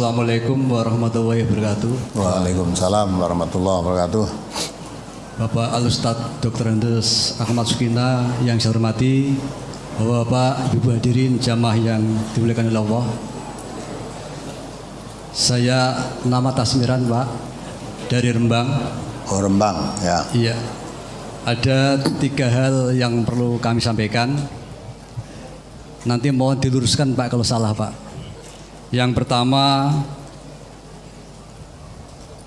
Assalamualaikum warahmatullahi wabarakatuh. Waalaikumsalam warahmatullahi wabarakatuh. Bapak Al-Ustadz Dr. Andes Ahmad Sukina yang saya hormati, Bapak Ibu hadirin jamaah yang dimuliakan oleh Allah. Saya nama Tasmiran Pak, dari Rembang. Oh, Rembang, ya. Iya. Ada 3 hal yang perlu kami sampaikan. Nanti mohon diluruskan Pak kalau salah Pak. Yang pertama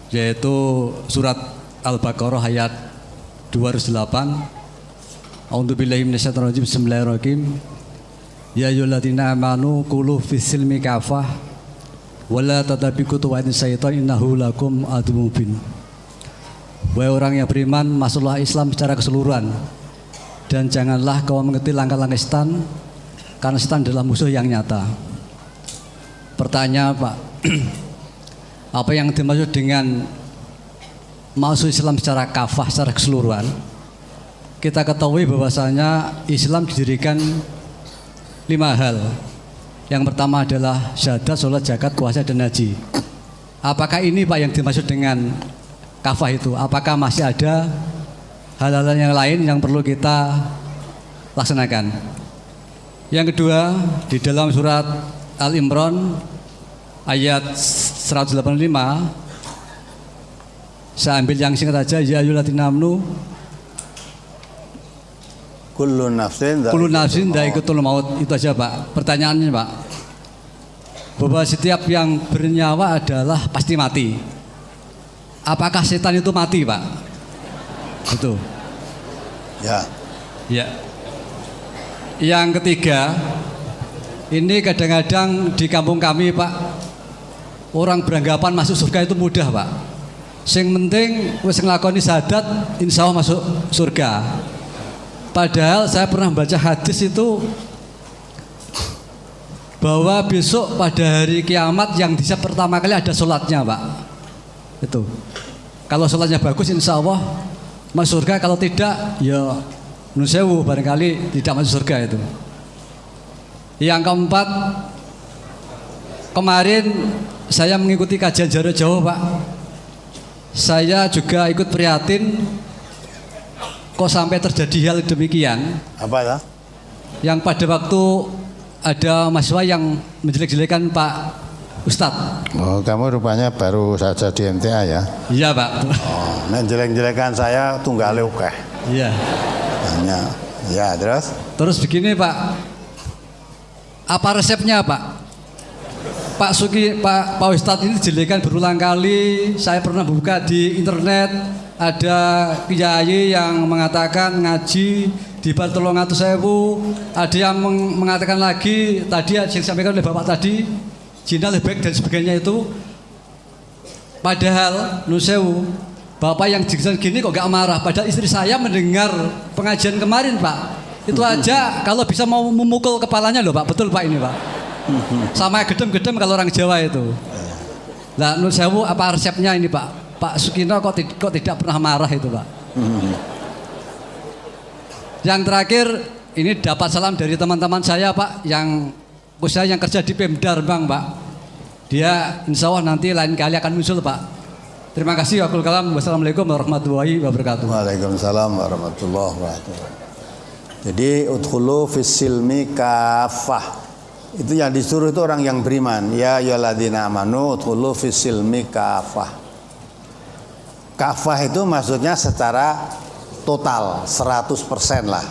yaitu surat Al-Baqarah ayat 208. A'udzubillahi minasyaitonirrajim. Bismillahirrahmanirrahim. Ya ayyuhalladzina amanu qulu fis silmi kafah wala tatabiqu khutuwatin syaitan innahu lakum aduwwun mubin. Wahai orang yang beriman, masuklah Islam secara keseluruhan dan janganlah kau mengikuti langkah-langkah setan, karena setan adalah musuh yang nyata. Pertanyaan Pak, apa yang dimaksud dengan masuk Islam secara kafah, secara keseluruhan? Kita ketahui bahwasanya Islam didirikan 5 hal. Yang pertama adalah syahadat, sholat, zakat, puasa, dan haji. Apakah ini Pak yang dimaksud dengan kafah itu? Apakah masih ada hal-hal yang lain yang perlu kita laksanakan? Yang kedua, di dalam surat Al-Imran ayat 185, saya ambil yang singkat saja. Ya ayyuhalladzina amanu kullu nafsin dha'iqatul maut. Itu aja Pak. Pertanyaannya Pak, bahwa setiap yang bernyawa adalah pasti mati. Apakah setan itu mati Pak? Itu. Ya. Ya. Yang ketiga, ini kadang-kadang di kampung kami Pak, orang beranggapan masuk surga itu mudah Pak. Sing penting wis nglakoni syahadat insya Allah masuk surga. Padahal saya pernah baca hadis itu bahwa besok pada hari kiamat yang disab pertama kali ada sholatnya Pak. Itu. Kalau sholatnya bagus insya Allah masuk surga, kalau tidak ya nusewu barangkali tidak masuk surga itu. Yang keempat, kemarin saya mengikuti kajian jarak jauh Pak. Saya juga ikut prihatin kok sampai terjadi hal demikian. Apa ya? Yang pada waktu ada mahasiswa yang menjelek-jelekan Pak Ustadz. Oh, kamu rupanya baru saja di MTA ya? Iya Pak. Oh, menjelek-jelekan saya tunggale akeh. Iya. Hanya. Ya, terus? Terus begini Pak, apa resepnya Pak? Pak Ustadz ini dijelekan berulang kali. Saya pernah buka di internet, ada kiai yang mengatakan ngaji di bar 300.000, ada yang mengatakan lagi tadi yang disampaikan oleh Bapak tadi, jina lebih baik dan sebagainya itu. Padahal nusewu, Bapak yang jelaskan gini kok gak marah, padahal istri saya mendengar pengajian kemarin Pak. Itu aja kalau bisa mau memukul kepalanya loh Pak, betul Pak ini Pak. Sama gedem-gedem kalau orang Jawa itu. Lah nun sewu, apa resepnya ini Pak? Pak Sukino kok tidak pernah marah itu Pak. Yang terakhir, ini dapat salam dari teman-teman saya Pak, yang khususnya yang kerja di Pemda Rembang Pak. Dia insya Allah nanti lain kali akan muncul Pak. Terima kasih. Wassalamualaikum warahmatullahi wabarakatuh. Waalaikumsalam warahmatullahi wabarakatuh. Jadi udkhulu fis silmi kafah. Itu yang disuruh itu orang yang beriman. Ya ayyuhalladzina amanu udkhulu fis silmi kafah. Kafah itu maksudnya secara total 100% lah.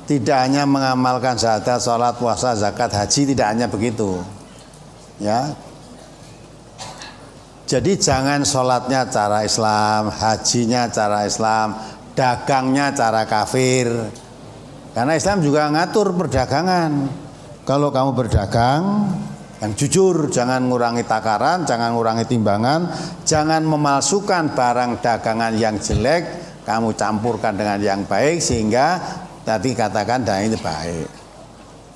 Tidak hanya mengamalkan syahadat, sholat, puasa, zakat, haji, tidak hanya begitu. Ya. Jadi jangan sholatnya cara Islam, hajinya cara Islam, dagangnya cara kafir. Karena Islam juga ngatur perdagangan. Kalau kamu berdagang yang jujur, jangan ngurangi takaran, jangan ngurangi timbangan, jangan memalsukan barang dagangan yang jelek, kamu campurkan dengan yang baik sehingga tadi katakan dan itu baik.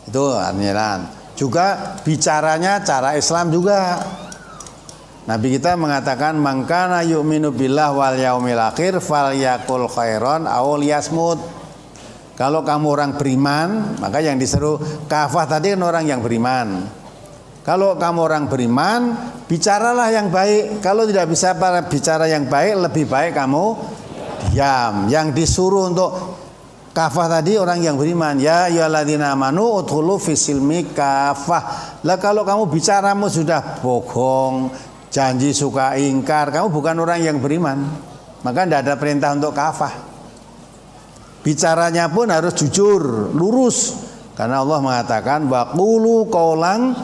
Itu artinya. Juga bicaranya cara Islam juga. Nabi kita mengatakan mangkana yu'minu billah wal yaumil akhir falyakul khairon aw liyasmut. Kalau kamu orang beriman, maka yang diseru kafah tadi kan orang yang beriman. Kalau kamu orang beriman, bicaralah yang baik. Kalau tidak bisa bicara yang baik, lebih baik kamu diam. Yang disuruh untuk kafah tadi orang yang beriman. Ya ayyuhalladzina amanu udkhulu fisilmi kafah. Lah kalau kamu bicaramu sudah bohong, janji suka ingkar, kamu bukan orang yang beriman. Maka tidak ada perintah untuk kafah. Bicaranya pun harus jujur, lurus. Karena Allah mengatakan waqulu qaulan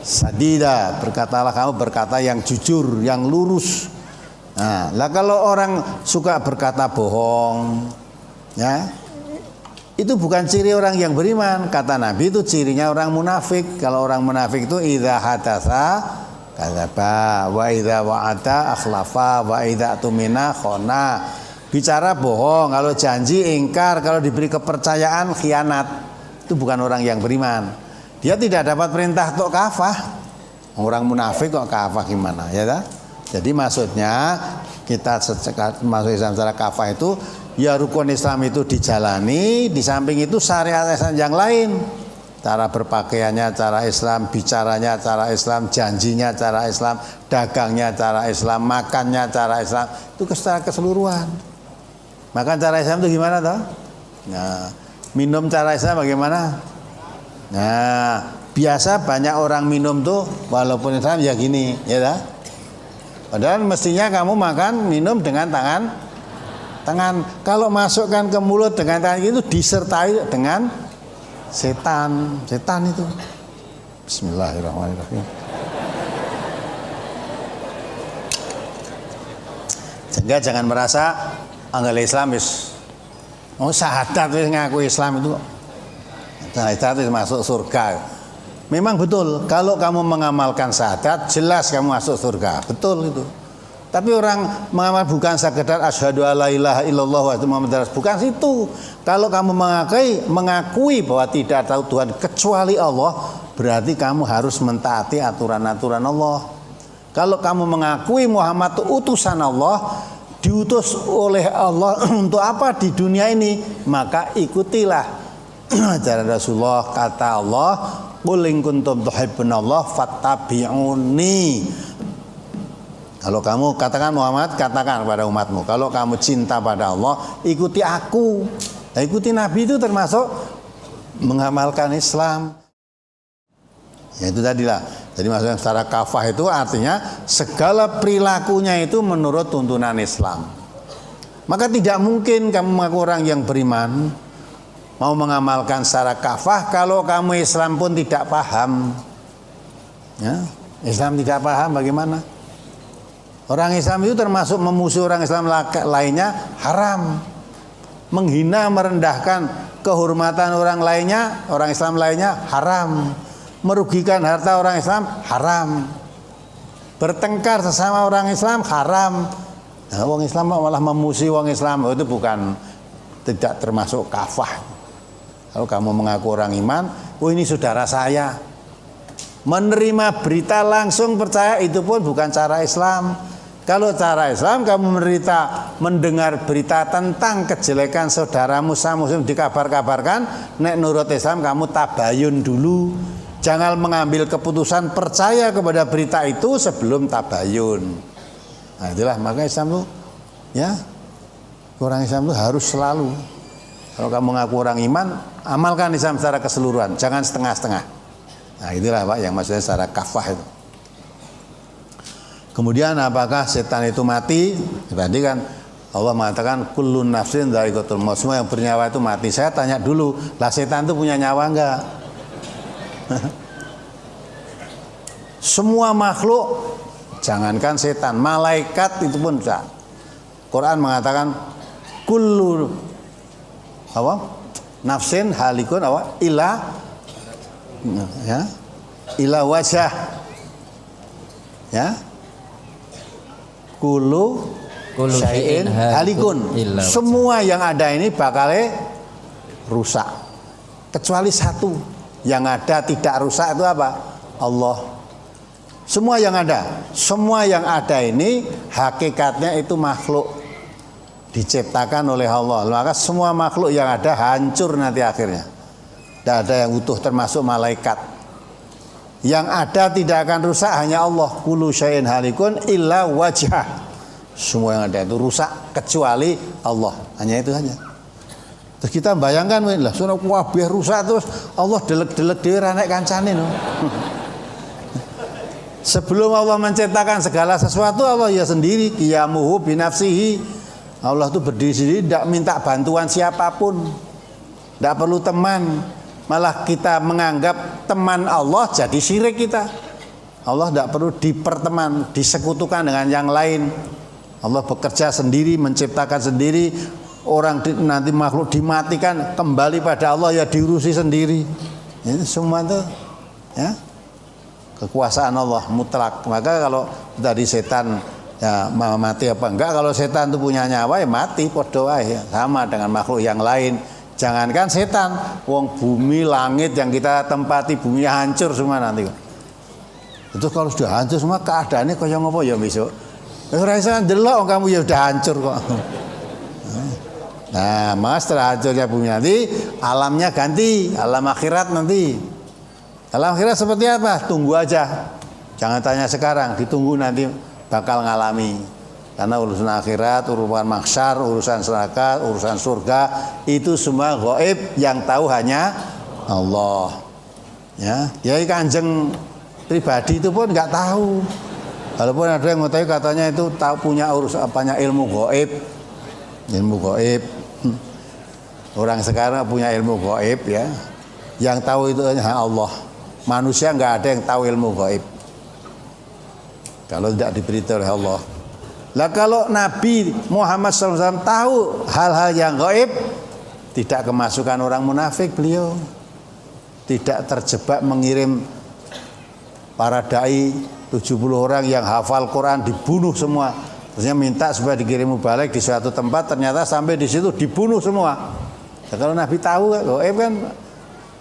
sadida, berkatalah kamu berkata yang jujur, yang lurus. Nah, lah kalau orang suka berkata bohong, ya, itu bukan ciri orang yang beriman. Kata Nabi itu cirinya orang munafik. Kalau orang munafik itu idza hadatsa kadzaba wa idza wa'ada akhlafa wa idza tumina khona. Bicara bohong, kalau janji ingkar, kalau diberi kepercayaan khianat. Itu bukan orang yang beriman. Dia tidak dapat perintah untuk kafah. Orang munafik kok kafah gimana, ya tak? Jadi maksudnya kita masuk Islam secara kafah itu ya rukun Islam itu dijalani, di samping itu syariat Islam yang lain. Cara berpakaiannya cara Islam, bicaranya cara Islam, janjinya cara Islam, dagangnya cara Islam, makannya cara Islam. Itu secara keseluruhan. Makan cara Islam itu gimana toh? Nah, minum cara Islam bagaimana? Nah, biasa banyak orang minum tuh walaupun Islam ya gini, ya dah. Padahal mestinya kamu makan minum dengan tangan. Kalau masukkan ke mulut dengan tangan itu disertai dengan setan itu. Bismillahirrahmanirrahim. Sehingga jangan merasa anggap Islamis. Oh syahadat wis ngaku Islam itu. Syahadat itu masuk surga. Memang betul, kalau kamu mengamalkan syahadat, jelas kamu masuk surga. Betul itu. Tapi orang mengamal bukan sekedar asyhadu alla ilaha illallah wa muhammadar rasul, bukan situ. Kalau kamu mengakui bahwa tidak tahu Tuhan kecuali Allah, berarti kamu harus mentaati aturan-aturan Allah. Kalau kamu mengakui Muhammad itu utusan Allah, diutus oleh Allah untuk apa di dunia ini, maka ikutilah ajaran Rasulullah. Kata Allah, qul in kuntum tuhibbunallah fattabi'uni. Kalau kamu katakan Muhammad, katakan kepada umatmu, kalau kamu cinta pada Allah, ikuti aku. Nah, ikuti Nabi itu termasuk mengamalkan Islam. Ya itu tadilah. Jadi maksudnya secara kafah itu artinya segala perilakunya itu menurut tuntunan Islam. Maka tidak mungkin kamu mengaku orang yang beriman mau mengamalkan secara kafah kalau kamu Islam pun tidak paham. Ya, Islam tidak paham bagaimana? Orang Islam itu termasuk memusuhi orang Islam lainnya haram. Menghina, merendahkan kehormatan orang Islam lainnya haram. Merugikan harta orang Islam haram. Bertengkar sesama orang Islam haram. Nah, orang Islam malah memusuhi orang Islam, itu bukan, tidak termasuk kafah. Kalau kamu mengaku orang iman, oh ini saudara saya. Menerima berita langsung percaya itu pun bukan cara Islam. Kalau cara Islam kamu mendengar berita tentang kejelekan saudaramu muslim dikabar-kabarkan, nek nurut Islam kamu tabayun dulu. Jangan mengambil keputusan percaya kepada berita itu sebelum tabayun. Nah, itulah maka Islam itu ya, orang Islam itu harus selalu, kalau kamu ngaku orang iman, amalkan Islam secara keseluruhan, jangan setengah-setengah. Nah, itulah Pak yang maksudnya secara kafah itu. Kemudian apakah setan itu mati? Tadi kan Allah mengatakan kullun nafsin dha'iqatul maut, semua yang bernyawa itu mati. Saya tanya dulu, lah setan itu punya nyawa enggak? Semua makhluk, jangankan setan, malaikat itu pun bisa. Quran mengatakan kullu apa? Nafsin halikun apa? Ila wajah. Ya. Kullu syai'in halikun. Semua yang ada ini bakal rusak. Kecuali satu yang ada tidak rusak itu apa? Allah. Semua yang ada ini hakikatnya itu makhluk diciptakan oleh Allah. Maka semua makhluk yang ada hancur nanti akhirnya. Tidak ada yang utuh termasuk malaikat. Yang ada tidak akan rusak hanya Allah. Kullu syai'in halikun illa wajhah. Semua yang ada itu rusak kecuali Allah. Hanya itu saja. Terus kita bayangkan lah, sono kabeh rusak terus Allah delek-delek dhewe ra nek kancane no. Sebelum Allah menciptakan segala sesuatu, Allah ya sendiri, qiyamuhu binafsihi. Allah itu berdiri sendiri, tidak minta bantuan siapapun. Tidak perlu teman. Malah kita menganggap teman Allah jadi syirik kita. Allah tidak perlu diperteman, disekutukan dengan yang lain. Allah bekerja sendiri, menciptakan sendiri. Orang nanti makhluk dimatikan, kembali pada Allah ya diurusi sendiri. Ini semua itu ya kekuasaan Allah mutlak. Maka kalau dari setan ya mati apa enggak, kalau setan itu punya nyawa ya mati podo wae, sama dengan makhluk yang lain. Jangankan setan, wong bumi langit yang kita tempati buminya hancur semua nanti. Itu kalau sudah hancur semua keadaannya kaya ngopo ya besok. Ora iso ndelok kamu ya udah hancur kok. Nah, mas setelah hancurnya bumi nanti alamnya ganti, alam akhirat nanti. Alam akhirat seperti apa? Tunggu aja. Jangan tanya sekarang, ditunggu nanti bakal ngalami. Karena urusan akhirat, urusan mahsyar, urusan neraka, urusan surga itu semua gaib, yang tahu hanya Allah. Ya, Kiai Kanjeng pribadi itu pun nggak tahu. Walaupun ada yang mengetahui katanya itu tahu punya apanya ilmu gaib. Ilmu gaib. Orang sekarang punya ilmu gaib ya. Yang tahu itu hanya Allah. Manusia nggak ada yang tahu ilmu gaib. Kalau tidak diberitahu oleh Allah. Lah kalau Nabi Muhammad SAW tahu hal-hal yang gaib, tidak kemasukan orang munafik beliau. Tidak terjebak mengirim para dai 70 orang yang hafal Quran dibunuh semua. Terusnya minta supaya dikirim balik di suatu tempat, ternyata sampai di situ dibunuh semua. Nah, kalau Nabi tahu gaib kan,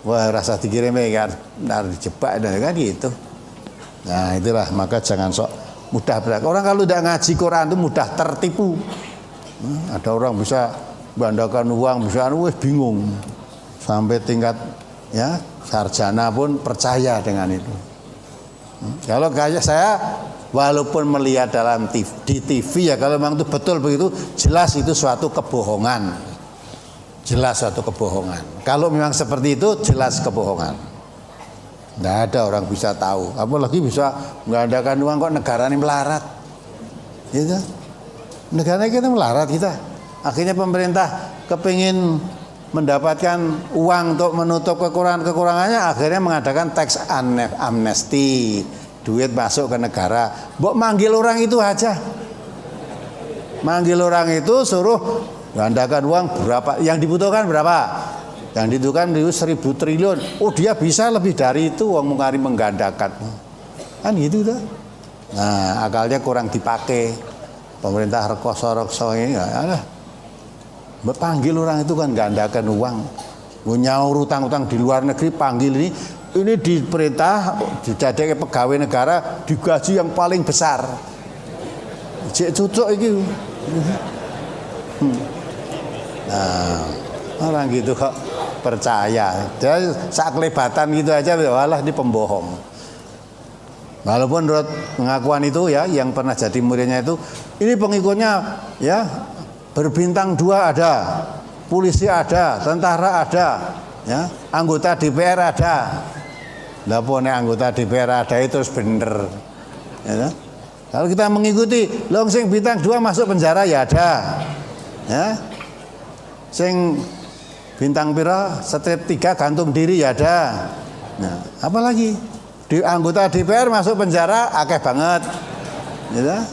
wah rasa dikirim kan, dijebak dan kan gitu. Nah itulah, maka jangan sok mudah berlaku. Orang kalau tidak ngaji Quran itu mudah tertipu. Ada orang bisa bandakan uang, bisa bingung. Sampai tingkat ya sarjana pun percaya dengan itu. Kalau kayak saya, walaupun melihat di TV ya, kalau memang itu betul begitu, jelas itu suatu kebohongan. Jelas suatu kebohongan. Kalau memang seperti itu, jelas kebohongan. Tidak ada orang bisa tahu, apalagi bisa menggandakan uang kok negara ini melarat, gitu. Negara kita melarat kita. Akhirnya pemerintah kepingin mendapatkan uang untuk menutup kekurangannya, akhirnya mengadakan tax amnesty, duit masuk ke negara. Mbok manggil orang itu aja, manggil orang itu suruh gandakan uang berapa, yang dibutuhkan berapa. Yang dibutuhkan itu 1.000 triliun. Oh dia bisa lebih dari itu, uang mengari menggandakan. Kan gitu tuh. Nah akalnya kurang dipakai. Pemerintah rekso ini ya, panggil orang itu kan gandakan uang. Nyaur utang-utang di luar negeri, panggil ini diperintah dijadikan pegawai negara digaji yang paling besar. Cek cucuk itu. Nah orang gitu kok percaya, dia sak kelebatan gitu aja, walah ini pembohong. Walaupun menurut pengakuan itu ya, yang pernah jadi muridnya itu, ini pengikutnya ya berbintang 2 ada, polisi ada, tentara ada, ya anggota DPR ada. Lah pone anggota DPR ada itu terus bener. Ya, kalau kita mengikuti, long sing bintang 2 masuk penjara ya ada, ya sing bintang pira strip 3 gantung diri ya ada. Nah, apalagi di anggota DPR masuk penjara akeh banget. Ya.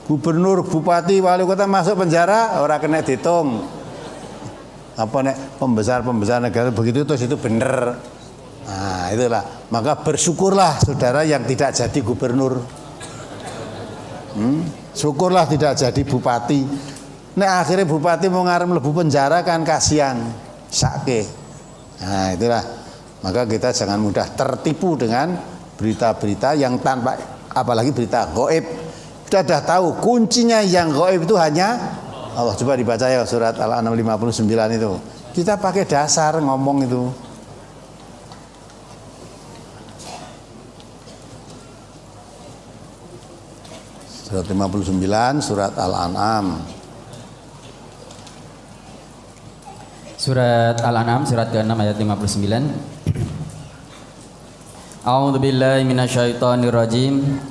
Gubernur, bupati, wali kota masuk penjara ora kena dihitung. Apa nek pembesar negara begitu terus itu bener. Nah, itulah. Maka bersyukurlah saudara yang tidak jadi gubernur. Syukurlah tidak jadi bupati. Nek akhirnya bupati mau ngarep mlebu penjara kan kasihan. Sake. Nah itulah, maka kita jangan mudah tertipu dengan berita-berita yang tanpa, apalagi berita gaib. Kita sudah tahu kuncinya yang gaib itu hanya Allah. Coba dibaca ya surat Al-An'am 59 itu. Kita pakai dasar ngomong itu. Surat 59, surat Al-An'am. Surat Al-An'am surat ke-6 ayat 59. A'udzu billahi minasyaitonir rajim.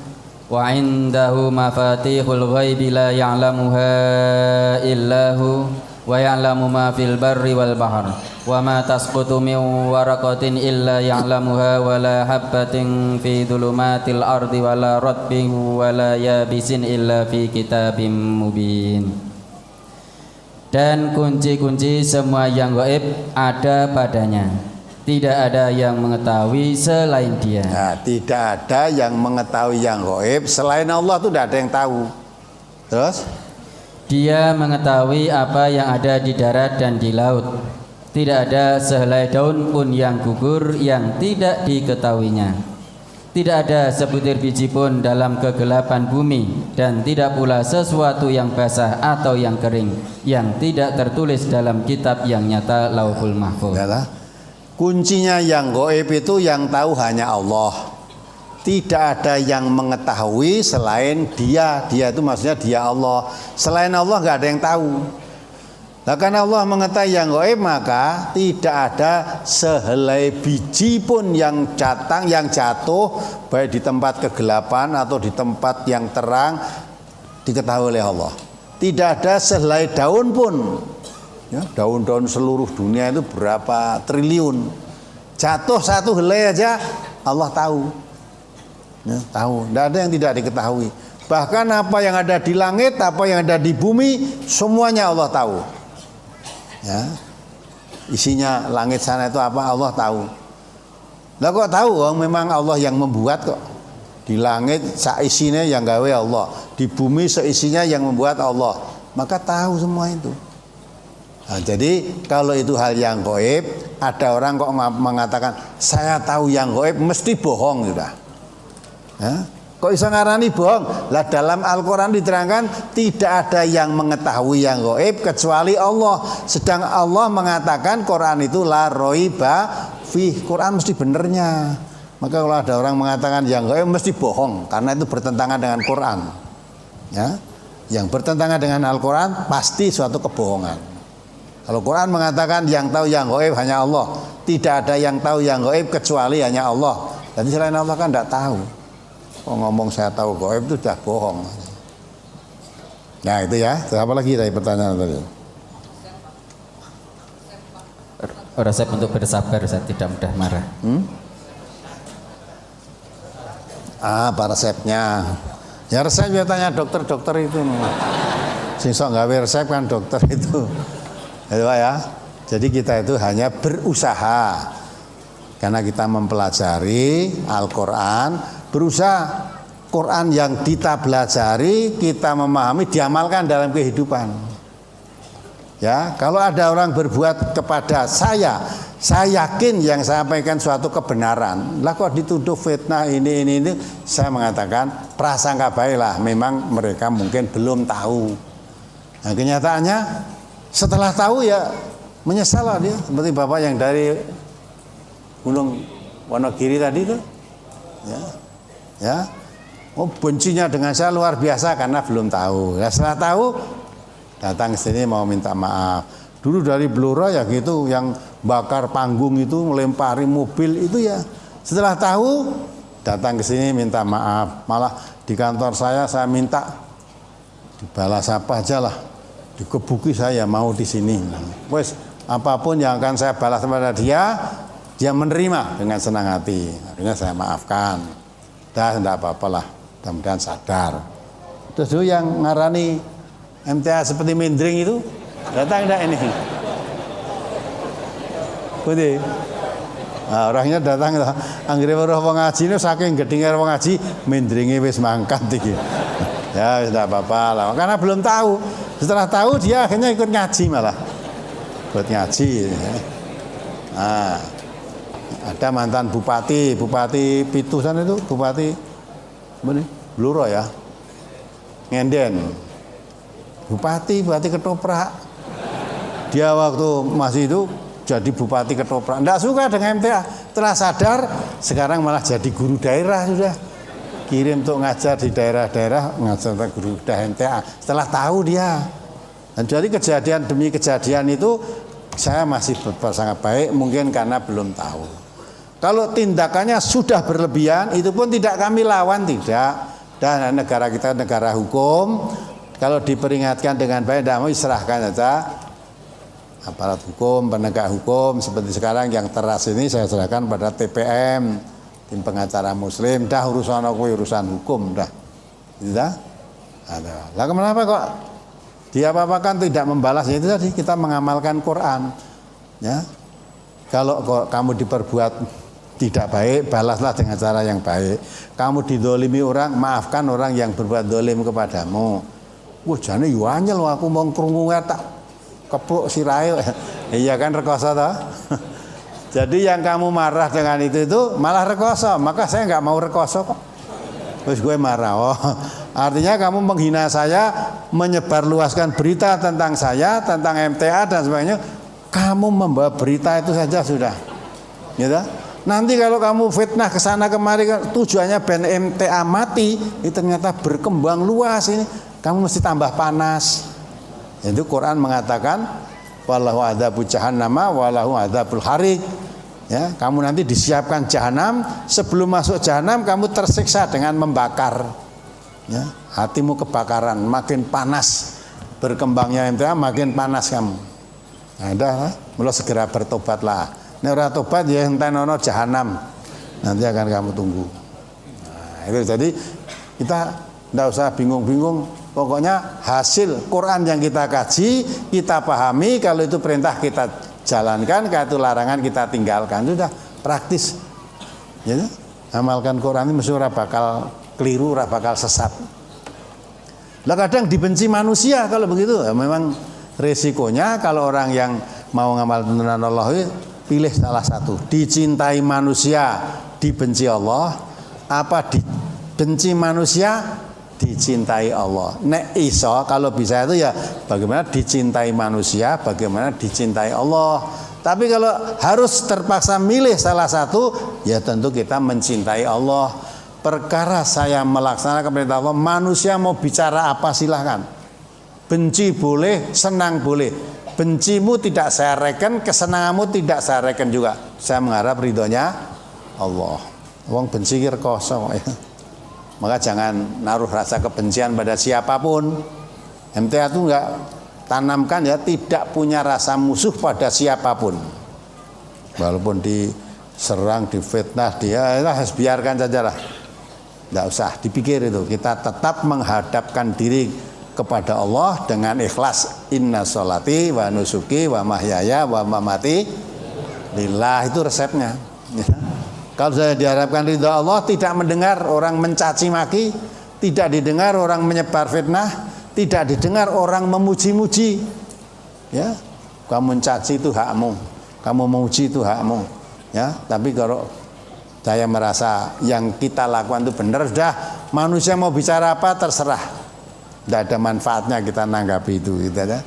Wa 'indahu mafatihul ghaibi la ya'lamuha illahu wa ya'lamu ma fil barri wal bahr wa ma tasqutu min waraqatin illa ya'lamuha wa la habbatin fi dhulumatil ardi wa la ratbin wa la yabisin illa fi kitabim mubin. Dan kunci-kunci semua yang gaib ada padanya. Tidak ada yang mengetahui selain Dia. Nah, tidak ada yang mengetahui yang gaib selain Allah, itu tidak ada yang tahu. Terus Dia mengetahui apa yang ada di darat dan di laut. Tidak ada sehelai daun pun yang gugur yang tidak diketahuinya. Tidak ada sebutir biji pun dalam kegelapan bumi, dan tidak pula sesuatu yang basah atau yang kering yang tidak tertulis dalam kitab yang nyata Lauhul Mahfuz. Kuncinya yang gaib itu yang tahu hanya Allah. Tidak ada yang mengetahui selain Dia. Dia itu maksudnya Dia Allah. Selain Allah nggak ada yang tahu. Nah, karena Allah mengetahui yang gaib, maka tidak ada sehelai biji pun yang datang, yang jatuh, baik di tempat kegelapan atau di tempat yang terang, diketahui oleh Allah. Tidak ada sehelai daun pun, ya, daun-daun seluruh dunia itu berapa triliun, jatuh satu helai aja Allah tahu, ya, tahu. Tidak ada yang tidak diketahui. Bahkan apa yang ada di langit, apa yang ada di bumi, semuanya Allah tahu. Ya, isinya langit sana itu apa Allah tahu. Lah kok tahu? Oh, memang Allah yang membuat kok. Di langit seisinya yang gawe Allah, di bumi seisinya yang membuat Allah. Maka tahu semua itu. Nah, jadi kalau itu hal yang gaib, ada orang kok mengatakan saya tahu yang gaib, mesti bohong sudah. Ya? Kok bisa ngarani bohong? Lah dalam Al-Quran diterangkan tidak ada yang mengetahui yang gaib kecuali Allah. Sedang Allah mengatakan Quran itu la roiba fih. Quran mesti benernya. Maka kalau ada orang mengatakan yang gaib mesti bohong, karena itu bertentangan dengan Quran. Ya, yang bertentangan dengan Al-Quran pasti suatu kebohongan. Kalau Quran mengatakan yang tahu yang gaib hanya Allah, tidak ada yang tahu yang gaib kecuali hanya Allah. Jadi selain Allah kan tidak tahu. Oh, ngomong saya tahu gaib itu sudah bohong. Nah itu ya. Terus apa lagi tadi pertanyaan tadi? Resep untuk bersabar, saya tidak mudah marah. Apa resepnya? Ya resep ya tanya dokter-dokter itu. Sing sok gawe resep kan dokter itu. Itu ya. Jadi kita itu hanya berusaha. Karena kita mempelajari Al-Quran, berusaha Quran yang kita pelajari, kita memahami, diamalkan dalam kehidupan. Ya, kalau ada orang berbuat kepada saya yakin yang saya sampaikan suatu kebenaran. Lah kok dituduh fitnah ini, saya mengatakan prasangka baiklah, memang mereka mungkin belum tahu. Nah, kenyataannya setelah tahu ya menyesal lah dia, seperti bapak yang dari Gunung Wonogiri tadi itu. Ya, oh bencinya dengan saya luar biasa karena belum tahu. Ya, setelah tahu datang ke sini mau minta maaf. Dulu dari Blora ya gitu, yang bakar panggung itu, melempari mobil itu ya. Setelah tahu datang ke sini minta maaf. Malah di kantor saya minta dibalas apa aja lah, dikebuki saya mau di sini. Wes apapun yang akan saya balas kepada dia menerima dengan senang hati. Akhirnya saya maafkan. Dah tidak apa-apa lah, mudah-mudahan sadar. Terus dulu yang ngarani MTA seperti Mindring itu datang enggak ini? Putih. Nah, orangnya datang anggere weruh wong ngaji ini saking gedenge wong ngaji Mindringe wis mangkat iki. Ya tidak apa-apa lah, karena belum tahu. Setelah tahu dia akhirnya ikut ngaji malah. Buat ngaji. Nah, ada mantan bupati Pitusan itu, bupati Bluro ya, Ngenden, bupati ketoprak. Dia waktu masih itu jadi bupati ketoprak, tidak suka dengan MTA. Setelah sadar sekarang malah jadi guru daerah sudah. kirim untuk ngajar di daerah-daerah, ngajar guru MTA. Setelah tahu dia. Dan dari kejadian demi kejadian itu saya masih sangat baik, mungkin karena belum tahu. Kalau tindakannya sudah berlebihan, itu pun tidak kami lawan, tidak. Dan negara kita negara hukum, kalau diperingatkan dengan baik, tidak mau serahkan saja. Aparat hukum, penegak hukum, seperti sekarang yang teras ini saya serahkan pada TPM, tim pengacara muslim. Dah urusan aku urusan hukum, dah. Tidak? Ada. Lah kenapa kok dia apa-apakan tidak membalas? Itu tadi kita mengamalkan Quran. Ya. Kalau kamu diperbuat tidak baik, balaslah dengan cara yang baik. Kamu didolimi orang, maafkan orang yang berbuat dolim kepadamu. Wah, jane yo anyel aku mau krungu tak kepluk sirahe. Iya kan rekoso toh? Jadi yang kamu marah dengan itu malah rekoso. Maka saya nggak mau rekoso kok. Terus gue marah. Oh, artinya kamu menghina saya, menyebarluaskan berita tentang saya, tentang MTA dan sebagainya. Kamu membawa berita itu saja sudah. Gitu? Nanti kalau kamu fitnah ke sana kemari, tujuannya ben MTA mati, itu ternyata berkembang luas ini. Kamu mesti tambah panas. Itu Quran mengatakan wallahu adzabul jahannama walahu adzabul harik. Ya, kamu nanti disiapkan jahanam, sebelum masuk jahanam kamu tersiksa dengan membakar. Ya, hatimu kebakaran, makin panas berkembangnya MTA, makin panas kamu. Nah, dah, mulai segera bertobatlah. Nek ora tobat ya entenono jahanam. Nanti akan kamu tunggu. Nah, itu jadi kita tidak usah bingung-bingung. Pokoknya hasil Quran yang kita kaji, kita pahami, kalau itu perintah kita jalankan, kalau itu larangan kita tinggalkan. Sudah praktis. Ya, amalkan Quran ini mesti ora bakal keliru, ora bakal sesat. Lah kadang dibenci manusia kalau begitu. Ya, memang resikonya kalau orang yang mau ngamal tuntunan Allah, pilih salah satu. Dicintai manusia, dibenci Allah, apa dibenci manusia, dicintai Allah. Nek iso kalau bisa itu ya bagaimana dicintai manusia, bagaimana dicintai Allah. Tapi kalau harus terpaksa milih salah satu, ya tentu kita mencintai Allah. Perkara saya melaksanakan perintah Allah, manusia mau bicara apa silahkan. Benci boleh, senang boleh. Bencimu tidak saya reken, kesenanganmu tidak saya reken juga. Saya mengharap ridhonya Allah. Wong benci rekoso ya. Maka jangan naruh rasa kebencian pada siapapun. MTA itu enggak tanamkan ya, tidak punya rasa musuh pada siapapun. Walaupun diserang, difitnah, dia harus biarkan saja lah. Enggak usah dipikir itu. Kita tetap menghadapkan diri kepada Allah dengan ikhlas. Inna sholati wa nusuki wa mahyaya wa mamati lillah, itu resepnya. Ya. Kalau saya diharapkan ridha Allah, tidak mendengar orang mencaci maki, tidak didengar orang menyebar fitnah, tidak didengar orang memuji-muji. Ya, kamu mencaci itu hakmu, kamu memuji itu hakmu. Ya, tapi kalau saya merasa yang kita lakukan itu benar, sudah manusia mau bicara apa terserah, tidak ada manfaatnya kita nanggapi itu, gitu ya.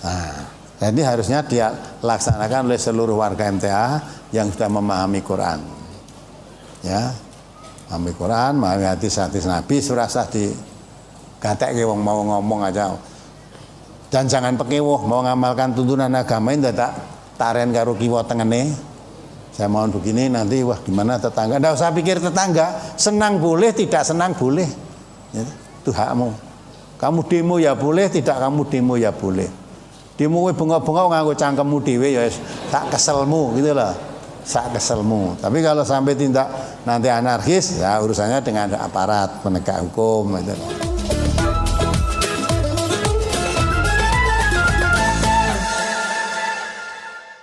Nah, jadi harusnya dia laksanakan oleh seluruh warga MTA yang sudah memahami Quran, ya, memahami Quran, memahami hadis-hadis Nabi, surasah di gatek wong mau ngomong aja, dan jangan pekewuh mau ngamalkan tuntunan agama ini tak taren karo kiwa tengene. Saya mohon begini nanti wah gimana tetangga, nggak usah pikir tetangga, senang boleh, tidak senang boleh, ya, itu hakmu. Kamu demo ya boleh, tidak kamu demo ya boleh. Demo bengok-bengok nganggo cangkemmu dhewe ya tak keselmu gitu loh. Sak keselmu. Tapi kalau sampai tindak nanti anarkis, ya urusannya dengan aparat penegak hukum gitu.